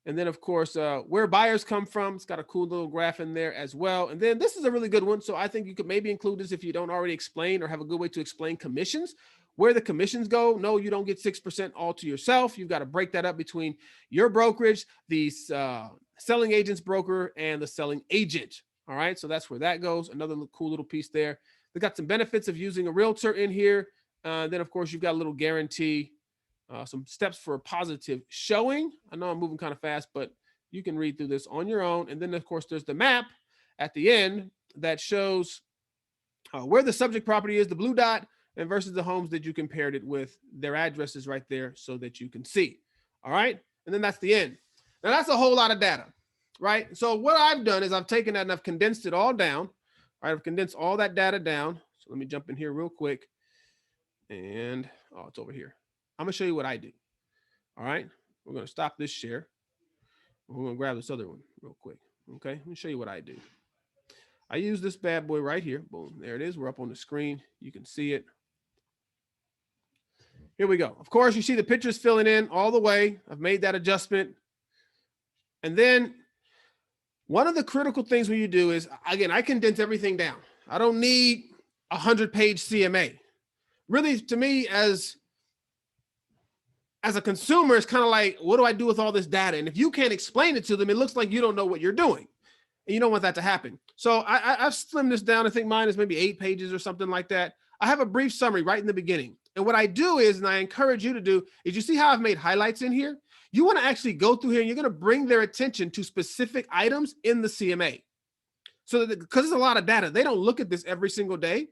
And then, of course, where buyers come from. It's got a cool little graph in there as well. And then this is a really good one. So I think you could maybe include this if you don't already explain or have a good way to explain commissions. Where the commissions go, no, you don't get 6% all to yourself. You've got to break that up between your brokerage, the selling agent's broker, and the selling agent. All right, so that's where that goes. Another cool little piece there. They got some benefits of using a realtor in here. Then, of course, you've got a little guarantee, some steps for a positive showing. I know I'm moving kind of fast, but you can read through this on your own. And then, of course, there's the map at the end that shows where the subject property is, the blue dot, and versus the homes that you compared it with. Their addresses right there so that you can see. All right. And then that's the end. Now that's a whole lot of data, right? So what I've done is I've taken that and I've condensed it all down. All right. I've condensed all that data down. So let me jump in here real quick. And it's over here. I'm going to show you what I do. All right. We're going to stop this share. We're going to grab this other one real quick. Okay. Let me show you what I do. I use this bad boy right here. Boom. There it is. We're up on the screen. You can see it. Here we go. Of course, you see the pictures filling in all the way. I've made that adjustment. And then One of the critical things when you do is, again, I condense everything down. I don't need a 100-page CMA. Really, to me, as a consumer, it's kind of like, what do I do with all this data? And if you can't explain it to them, it looks like you don't know what you're doing. And you don't want that to happen. So I've slimmed this down. I think mine is maybe 8 pages or something like that. I have a brief summary right in the beginning. And what I do is, and I encourage you to do, is you see how I've made highlights in here? You want to actually go through here and you're going to bring their attention to specific items in the CMA. So that, because there's a lot of data, they don't look at this every single day.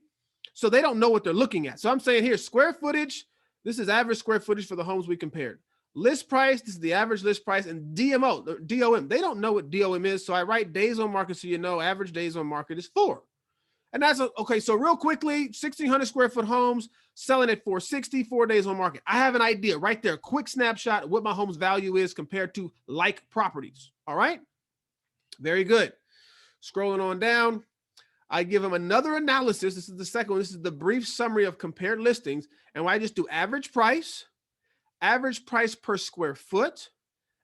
So they don't know what they're looking at. So I'm saying here, square footage, this is average square footage for the homes we compared. List price, this is the average list price, and DMO, DOM, they don't know what DOM is. So I write days on market so you know average days on market is 4. And that's okay. So real quickly, 1,600 square foot homes selling at 460, 4 days on market. I have an idea right there, quick snapshot of what my home's value is compared to like properties. All right. Very good. Scrolling on down, I give them another analysis. This is the second one. This is the brief summary of compared listings. And I just do average price per square foot,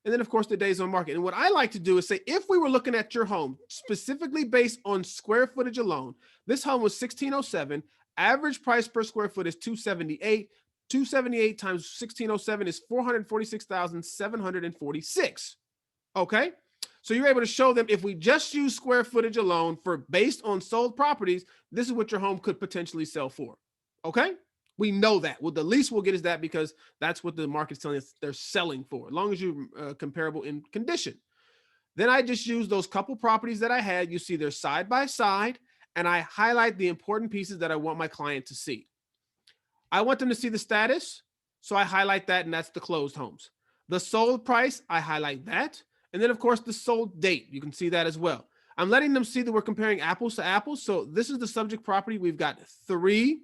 and then of course the days on market. And what I like to do is say, if we were looking at your home specifically based on square footage alone, this home was 1,607, average price per square foot is 278. 278 times 1,607 is 446,746. Okay. So you're able to show them, if we just use square footage alone for based on sold properties, this is what your home could potentially sell for. Okay. We know that. Well, the least we'll get is that, because that's what the market's telling us they're selling for, as long as you're comparable in condition. Then I just use those couple properties that I had. You see they're side by side, and I highlight the important pieces that I want my client to see. I want them to see the status, so I highlight that, and that's the closed homes. The sold price, I highlight that. And then, of course, the sold date. You can see that as well. I'm letting them see that we're comparing apples to apples. So this is the subject property. We've got 3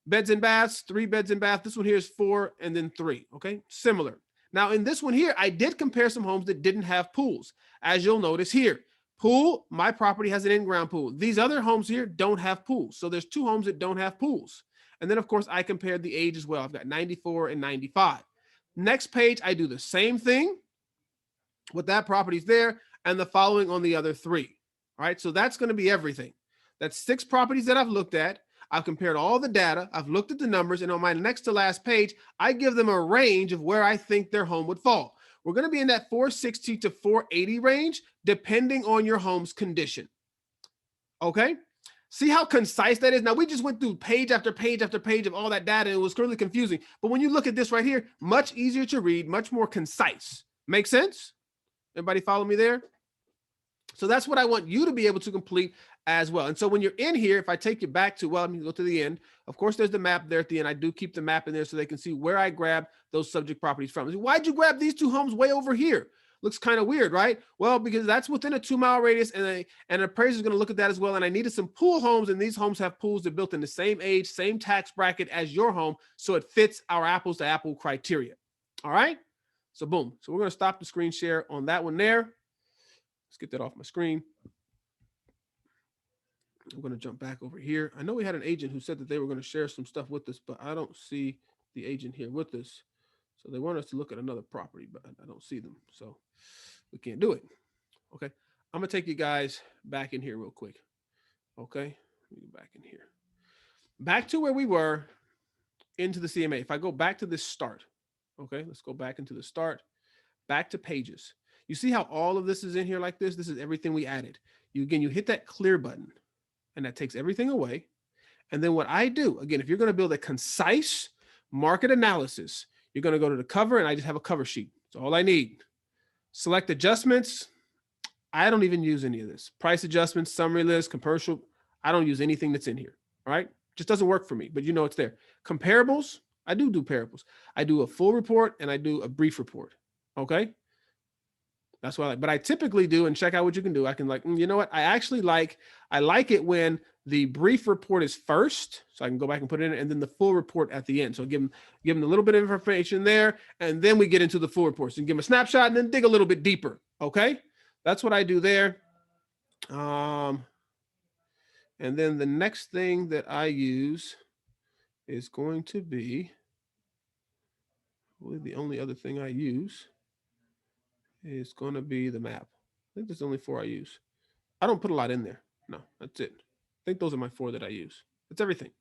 beds and baths, 3 beds and baths. This one here is 4 and then 3. Okay, similar. Now in this one here, I did compare some homes that didn't have pools. As you'll notice here, pool, my property has an in-ground pool. These other homes here don't have pools. So there's 2 homes that don't have pools. And then of course I compared the age as well. I've got 94 and 95. Next page, I do the same thing with that property's there and the following on the other 3. All right, so that's going to be everything. That's 6 properties that I've looked at. I've compared all the data. I've looked at the numbers, and on my next to last page, I give them a range of where I think their home would fall. We're going to be in that 460 to 480 range, depending on your home's condition. Okay. See how concise that is? Now, we just went through page after page after page of all that data, and it was really confusing. But when you look at this right here, much easier to read, much more concise. Make sense? Everybody follow me there? So that's what I want you to be able to complete as well. And so when you're in here, if I take you back to, well, let me go to the end. Of course, there's the map there at the end. I do keep the map in there so they can see where I grab those subject properties from. Why'd you grab these 2 homes way over here? Looks kind of weird, right? Well, because that's within a 2-mile radius, and an appraiser is going to look at that as well. And I needed some pool homes, and these homes have pools that are built in the same age, same tax bracket as your home, so it fits our apples to apple criteria. All right? So boom. So we're going to stop the screen share on that one there. Let's get that off my screen. I'm going to jump back over here. I know we had an agent who said that they were going to share some stuff with us, but I don't see the agent here with us. So they want us to look at another property, but I don't see them. So we can't do it. Okay. I'm going to take you guys back in here real quick. Okay. Let me go back in here. Back to where we were into the CMA. If I go back to this start, okay, let's go back into the start, back to pages. You see how all of this is in here like this? This is everything we added. You hit that clear button, and that takes everything away. And then what I do, again, if you're going to build a concise market analysis, you're going to go to the cover, and I just have a cover sheet. That's all I need. Select adjustments. I don't even use any of this. Price adjustments, summary list, commercial. I don't use anything that's in here. All right. Just doesn't work for me, but you know it's there. Comparables. I do parables. I do a full report and I do a brief report. Okay. That's what I like. But I typically do, and check out what you can do. I can you know what? I like it when the brief report is first, so I can go back and put it in, and then the full report at the end. So give them a little bit of information there, and then we get into the full report. So you give them a snapshot and then dig a little bit deeper. Okay. That's what I do there. And then the next thing that I use is going to be, the only other thing I use is going to be the map. think there's only 4 I use. I don't put a lot in there. No, that's it. I think those are my 4 that I use. That's everything.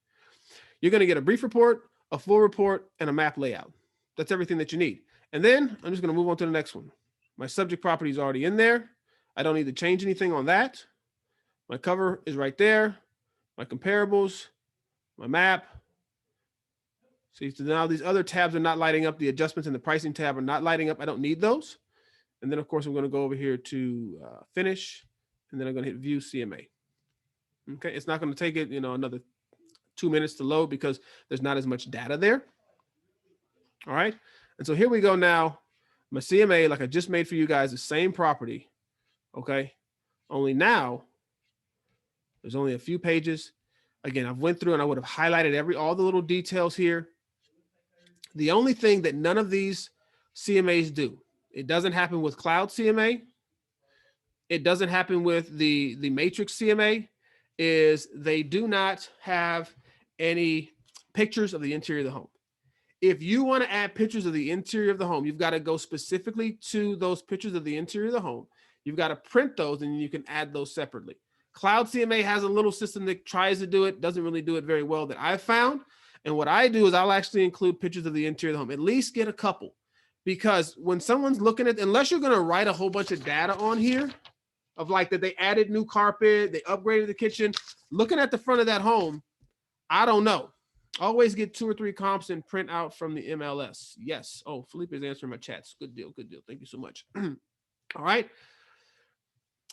You're going to get a brief report, a full report, and a map layout. That's everything that you need. And then I'm just going to move on to the next one. My subject property is already in there. I don't need to change anything on that. My cover is right there. My comparables, my map. See, so now these other tabs are not lighting up. The adjustments in the pricing tab are not lighting up. I don't need those. And then, of course, I'm going to go over here to finish, and then I'm going to hit view CMA. Okay, it's not going to take it, another 2 minutes to load because there's not as much data there. All right, and so here we go now. My CMA, like I just made for you guys, the same property. Okay, only now there's only a few pages. Again, I've went through and I would have highlighted all the little details here. The only thing that none of these CMAs do, it doesn't happen with Cloud CMA. It doesn't happen with the Matrix CMA, is they do not have any pictures of the interior of the home. If you want to add pictures of the interior of the home, you've got to go specifically to those pictures of the interior of the home. You've got to print those and you can add those separately. Cloud CMA has a little system that tries to do it, doesn't really do it very well that I've found. And what I do is I'll actually include pictures of the interior of the home, at least get a couple. Because when someone's looking at, unless you're going to write a whole bunch of data on here of like that they added new carpet, they upgraded the kitchen, looking at the front of that home, I don't know. Always get 2 or 3 comps and print out from the MLS. Yes. Oh, Felipe is answering my chats. Good deal. Good deal. Thank you so much. All right.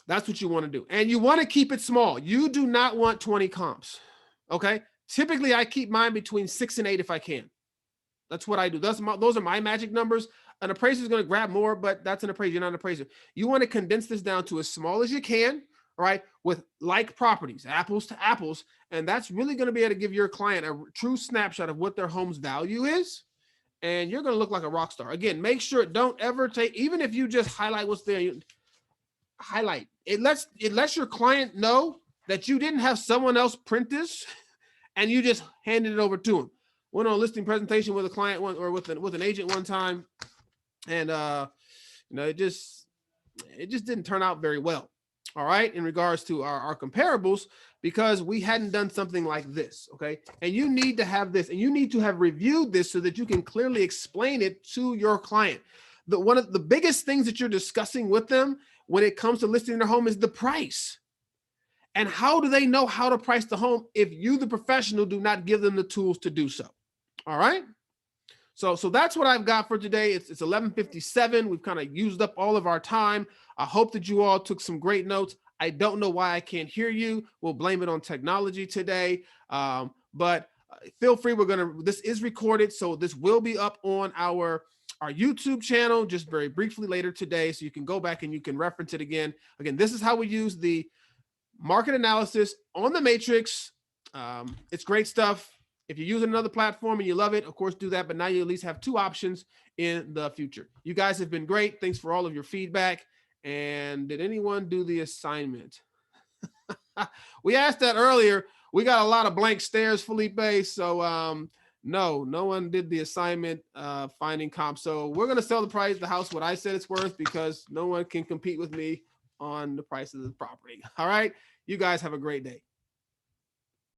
That's what you want to do. And you want to keep it small. You do not want 20 comps. Okay. Typically, I keep mine between 6 and 8 if I can. That's what I do. Those are my magic numbers. An appraiser is going to grab more, but that's an appraiser. You're not an appraiser. You want to condense this down to as small as you can, all right, with like properties, apples to apples. And that's really going to be able to give your client a true snapshot of what their home's value is. And you're going to look like a rock star. Again, make sure, don't ever take, even if you just highlight what's there, highlight. It lets your client know that you didn't have someone else print this and you just handed it over to them. Went on a listing presentation with a client or with an agent one time, and it just didn't turn out very well. All right, in regards to our comparables, because we hadn't done something like this. Okay, and you need to have this, and you need to have reviewed this so that you can clearly explain it to your client. One of the biggest things that you're discussing with them when it comes to listing their home is the price. And how do they know how to price the home if you, the professional, do not give them the tools to do so? All right. So that's what I've got for today. It's 11:57. We've kind of used up all of our time. I hope that you all took some great notes. I don't know why I can't hear you. We'll blame it on technology today. But feel free. This is recorded, so this will be up on our YouTube channel just very briefly later today. So you can go back and you can reference it again. Again, this is how we use the market analysis on the Matrix. It's great stuff. If you're using another platform and you love it, of course, do that. But now you at least have 2 options in the future. You guys have been great. Thanks for all of your feedback. And did anyone do the assignment? We asked that earlier. We got a lot of blank stares, Felipe. So no one did the assignment finding comps. So we're going to sell the house what I said it's worth, because no one can compete with me on the price of the property. All right. You guys have a great day.